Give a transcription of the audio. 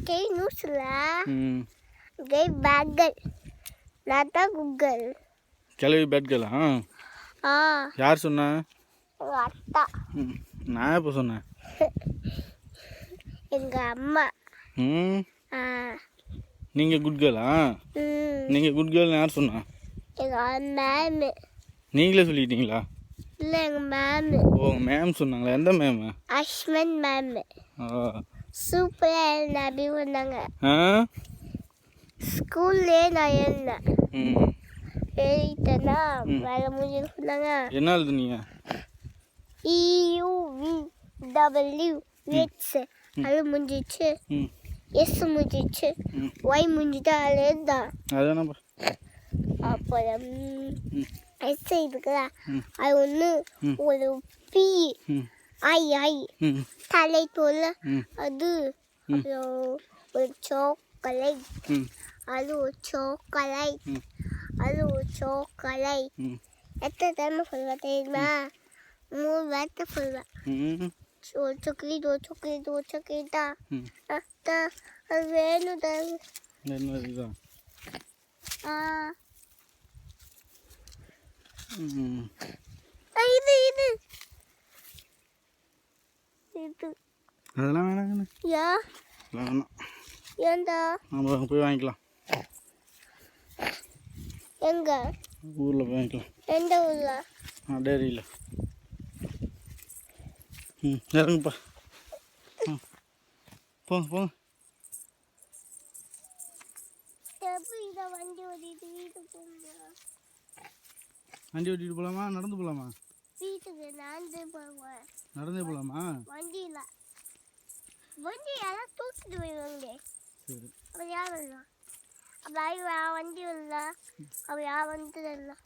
கை நியூஸ்ல ம் கை பேட்கள் நான் தான் குக்கல் கிளவி பேட் கேளா ஆ யார் சொன்னா எங்க அத்தா ம் நான் எப்போ சொன்னேன் எங்க அம்மா ம் ஆ நீங்கள் குட் கேர்ளா நீங்கள் குட் கேர்ள்னு யார் சொன்னா எங்க மேம் நீங்களே சொல்லிட்டீங்களா இல்லை எங்க மேம் ஓ மேம் சொன்னாங்களா எந்த மேம் அஸ்மன் மேம் ஆ சூப்பராக நபி வந்தாங்க ஆ ஸ்கூல்லே நான் எழுந்தேன் ம் எழுதிட்டேன்னா வேலை முடிஞ்சு சொன்னாங்க என்ன எழுதுனீங்க EUVW எக்ஸ் அது முடிஞ்சிச்சு ம் எஸ் முடிஞ்சிச்சு ஒய் முடிஞ்சிட்டு அதில் இருந்தான் அதானப்பா அப்புறம் எஸ் இருக்குல்ல அது ஒன்று ஒரு பி ம் ஐ ஐ ம் தலை தோல் ம் அது அப்புறம் ஒரு சாக்லேட் ம் அது ஒரு சாக்லேட் ம் அது ஒரு சாக்லேட் ம் எத்தனை டைம் சொல்லுவேன் தெரியுமா 3 வார்த்தை சொல்லுவேன் ம் ஒரு சாக்லேட் ஒரு சாக்லேட் ஒரு சாக்லேட்டா ம் அது வேணும் தான் என்ன இதுதான் ம் இது இது இது அதெல்லாம் வேணாங்கண்ணே யா வேணாம் ஏண்டா நம்ம போய் வாங்கிக்கலாம் எங்க ஊரில் போய் வாங்கிக்கலாம் எந்த ஊர்ல டேரியில் ம் இறங்குப்பா ம் போங்க போங்க எப்படி இதை வண்டி ஓட்டிட்டு வீட்டுக்கு போகணும் வண்டி ஓட்டிகிட்டு போகலாமா நடந்து போகலாமா வீட்டுக்கு நடந்து போவேன் நடந்தே போகலாமா வண்டியில் வண்டி யாரும் தூக்கிட்டு போயிடுவாங்க சரி அப்போ யார் வரலாம் அப்போ வண்டி வரல அப்போ யார் வந்து வரலாம்